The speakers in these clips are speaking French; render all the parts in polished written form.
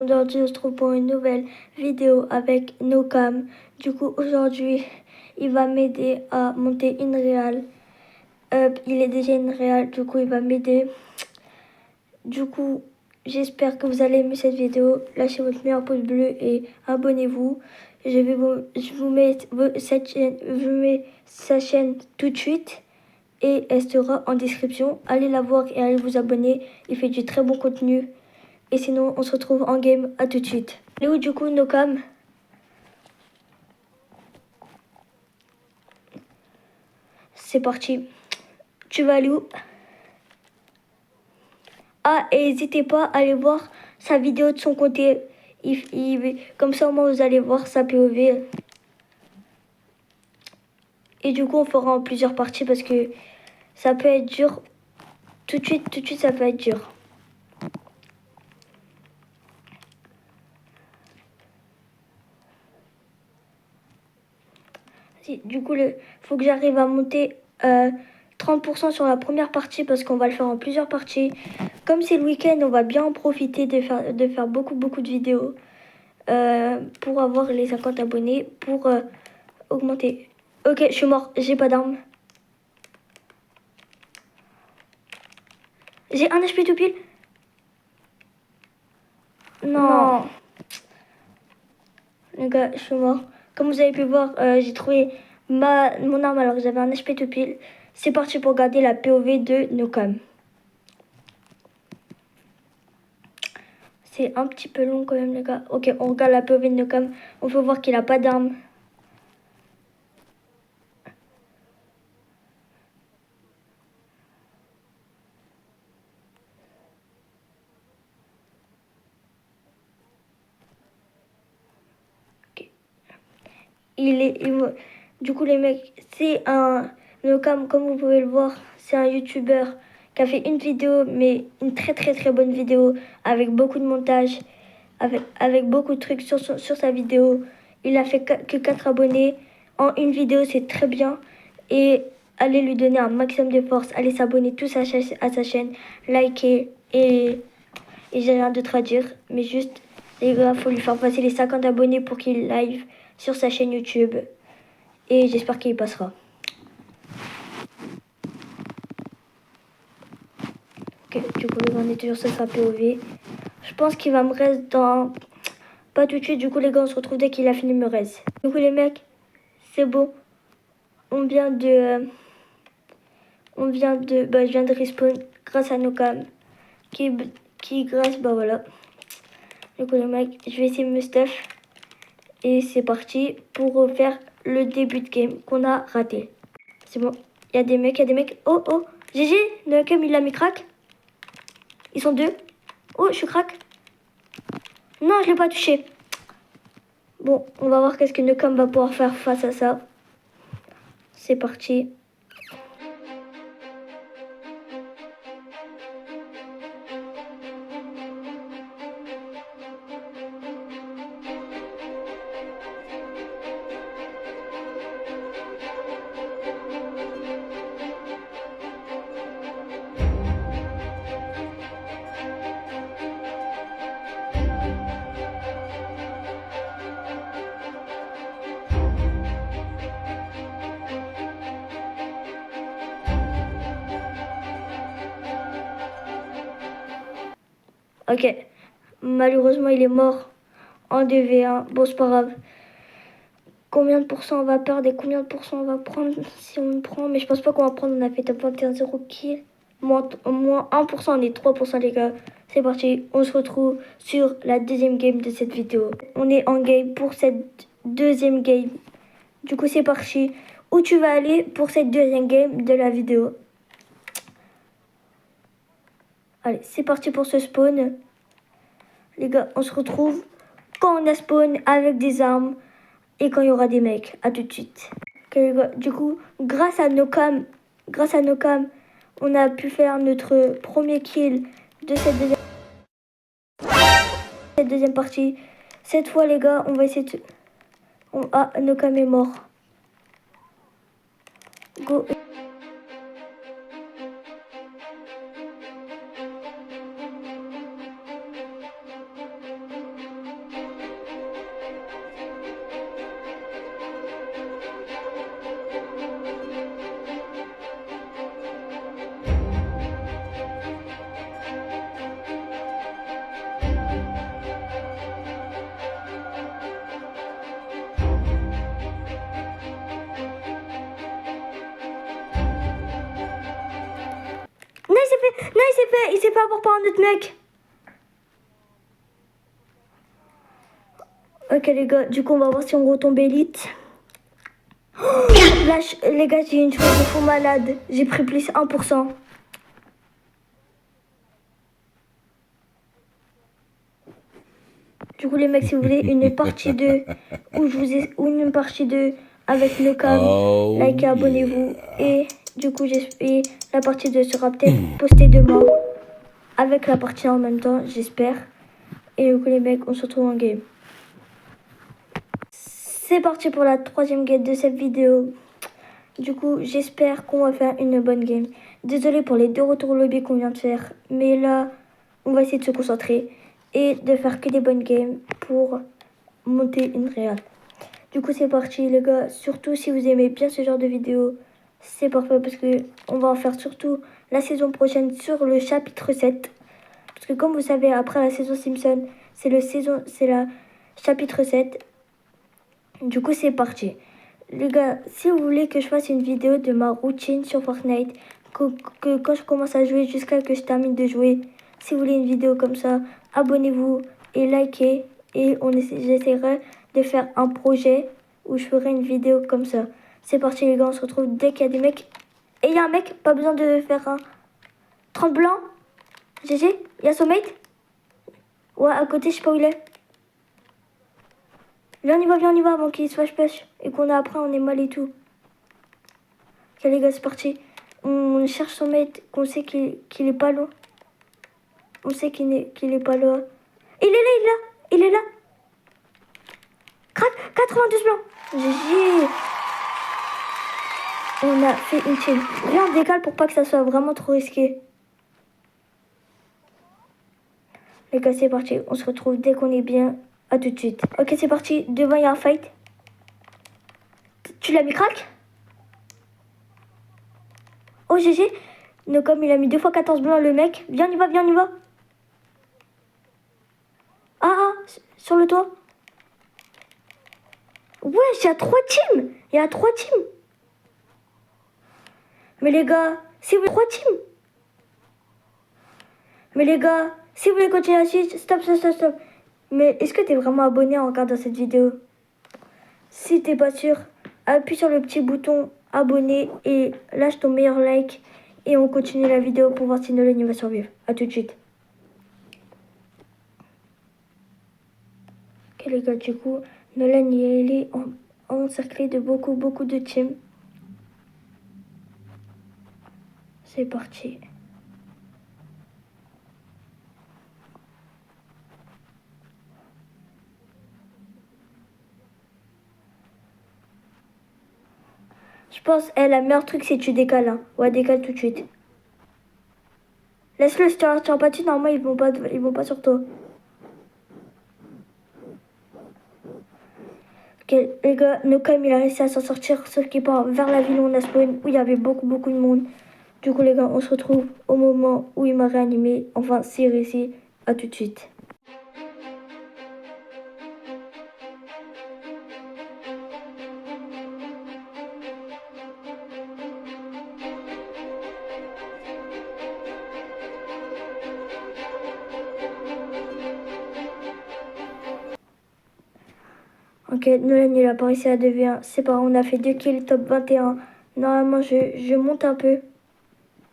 Aujourd'hui, on se retrouve pour une nouvelle vidéo avec Nocam. Du coup, aujourd'hui, il va m'aider à monter une réal. Il est déjà une réal, du coup, il va m'aider. Du coup, j'espère que vous allez aimer cette vidéo. Lâchez votre meilleur pouce bleu et abonnez-vous. Je vous mets sa chaîne tout de suite et elle sera en description. Allez la voir et allez vous abonner. Il fait du très bon contenu. Et sinon, on se retrouve en game. À tout de suite. Et où du coup, Nocam? C'est parti. Tu vas aller où? Ah, et n'hésitez pas à aller voir sa vidéo de son côté. Comme ça, au moins, vous allez voir sa POV. Et du coup, on fera en plusieurs parties parce que ça peut être dur. Tout de suite, ça peut être dur. Du coup, il faut que j'arrive à monter 30% sur la première partie parce qu'on va le faire en plusieurs parties. Comme c'est le week-end, on va bien en profiter de faire beaucoup de vidéos pour avoir les 50 abonnés, pour augmenter. Ok, je suis mort, j'ai pas d'arme. J'ai un HP tout pile. Non. Les gars, je suis mort. Comme vous avez pu voir, j'ai trouvé mon arme alors que j'avais un HP tout pile. C'est parti pour garder la POV de Nocam. C'est un petit peu long quand même les gars. Ok, on regarde la POV de Nocam. On peut voir qu'il a pas d'arme. Okay. Du coup les mecs, c'est un Nocam comme vous pouvez le voir. C'est un YouTuber qui a fait une vidéo, mais une très bonne vidéo avec beaucoup de montage, avec beaucoup de trucs sur sa vidéo. Il a fait que 4 abonnés. En une vidéo, c'est très bien. Et allez lui donner un maximum de force. Allez s'abonner tous à sa chaîne, liker et j'ai rien d'autre à dire. Mais juste, les gars, faut lui faire passer les 50 abonnés pour qu'il live sur sa chaîne YouTube. Et j'espère qu'il y passera. Ok, du coup, on est toujours sur sa POV. Je pense qu'il va me reste dans... Pas tout de suite, du coup, les gars, on se retrouve dès qu'il a fini me reste. Du coup, les mecs, c'est bon. On vient de... je viens de respawn grâce à Nocam. Bah voilà. Du coup, les mecs, je vais essayer de me stuff. Et c'est parti pour refaire le début de game qu'on a raté. C'est bon. Il y a des mecs. Oh, oh. GG, Nocam, il a mis crack. Ils sont deux. Oh, je suis crack. Non, je l'ai pas touché. Bon, on va voir qu'est-ce que Nocam va pouvoir faire face à ça. C'est parti. Ok. Malheureusement, il est mort en 2v1. Bon, c'est pas grave. Combien de pourcents on va perdre et combien de pourcents on va prendre si on le prend. Mais je pense pas qu'on va prendre. On a fait top 21-0 kill. Moins 1%, on est 3% les gars. C'est parti. On se retrouve sur la deuxième game de cette vidéo. On est en game pour cette deuxième game. Du coup, c'est parti. Où tu vas aller pour cette deuxième game de la vidéo? Allez, c'est parti pour ce spawn. Les gars, on se retrouve quand on a spawn avec des armes et quand il y aura des mecs. À tout de suite. Ok, les gars, du coup, grâce à Nocam, on a pu faire notre premier kill de cette deuxième partie. Cette fois, les gars, on va essayer de... Ah, Nocam est mort. Go. plaît, il s'est fait avoir par un autre mec. Ok les gars, du coup on va voir si on retombe élite. Là, les gars, j'ai une chose de fou malade. J'ai pris plus 1%. Du coup, les mecs, si vous voulez une partie 2 ou une partie 2 avec le cam, likez, abonnez-vous. Et du coup, et la partie 2 sera peut-être postée demain avec la partie 1 en même temps, j'espère. Et du coup, les mecs, on se retrouve en game. C'est parti pour la 3e game de cette vidéo. Du coup, j'espère qu'on va faire une bonne game. Désolé pour les 2 retours au lobby qu'on vient de faire. Mais là, on va essayer de se concentrer et de faire que des bonnes games pour monter une réal. Du coup, c'est parti les gars. Surtout si vous aimez bien ce genre de vidéo, c'est parfait parce que on va en faire surtout la saison prochaine sur le chapitre 7. Parce que comme vous savez, après la saison Simpson, c'est la chapitre 7. Du coup, c'est parti. Les gars, si vous voulez que je fasse une vidéo de ma routine sur Fortnite, que quand je commence à jouer jusqu'à que je termine de jouer, si vous voulez une vidéo comme ça, abonnez-vous et likez. Et j'essaierai de faire un projet où je ferai une vidéo comme ça. C'est parti les gars, on se retrouve dès qu'il y a des mecs. Et il y a un mec, pas besoin de faire un 30 blanc. GG, il y a son mate. Ouais, à côté, je sais pas où il est. Viens, on y va avant qu'il se fâche pêche. Et qu'on a après, on est mal et tout. Ok les gars, c'est parti. On cherche son mate, qu'on sait qu'il est pas loin. On sait qu'il est pas loin. Il est là. Il est là. Crac, 92 blancs. GG. On a fait une chill. Viens, on décale pour pas que ça soit vraiment trop risqué. Les gars, c'est parti. On se retrouve dès qu'on est bien. À tout de suite. Ok, c'est parti. Devant, il y a un fight. Tu l'as mis crack? Oh, GG. Non, comme il a mis 2 fois 14 blancs, le mec. Viens, on y va. Ah, sur le toit. Ouais, il y a 3 teams. Il y a 3 teams. Mais les gars, si vous voulez 3 teams. Mais les gars, si vous voulez continuer la suite, stop. Mais est-ce que t'es vraiment abonné en regardant cette vidéo? Si t'es pas sûr, appuie sur le petit bouton abonner et lâche ton meilleur like. Et on continue la vidéo pour voir si Nolan va survivre. A tout de suite. Ok les gars, du coup, Nolan il est encerclé de beaucoup de teams. C'est parti. Je pense, la meilleure truc, c'est que tu décales. Hein. Ouais, décale tout de suite. Laisse-le, si tu tiens pas dessus, normalement, ils vont pas sur toi. Ok, les gars, Nokam, il a réussi à s'en sortir, sauf qu'il part vers la ville où on a spawn, où il y avait beaucoup de monde. Du coup, les gars, on se retrouve au moment où il m'a réanimé. Enfin, s'il réussit, à tout de suite. Ok, Nolan il a pas réussi à 2v1. C'est pas grave, on a fait 2 kills, top 21. Normalement, je monte un peu.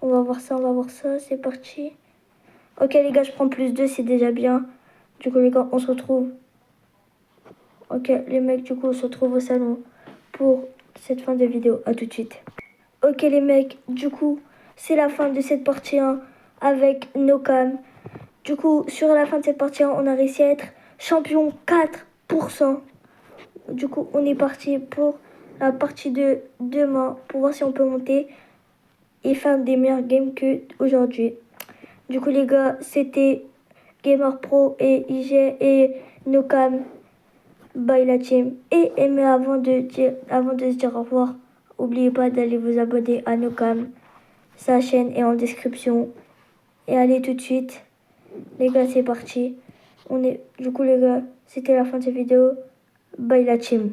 On va voir ça, c'est parti. Ok les gars, je prends plus 2, c'est déjà bien. Du coup les gars, on se retrouve. Ok les mecs, du coup on se retrouve au salon pour cette fin de vidéo. À tout de suite. Ok les mecs, du coup, c'est la fin de cette partie 1 avec Nokam. Du coup, sur la fin de cette partie 1, on a réussi à être champion 4%. Du coup, on est parti pour la partie 2 demain pour voir si on peut monter et faire des meilleures games que aujourd'hui. Du coup, les gars, c'était Gamer Pro et IG et Nokam by la team. Mais avant de se dire au revoir, n'oubliez pas d'aller vous abonner à Nokam. Sa chaîne est en description. Et allez tout de suite. Les gars, c'est parti. Du coup, les gars, c'était la fin de cette vidéo. Bye la team.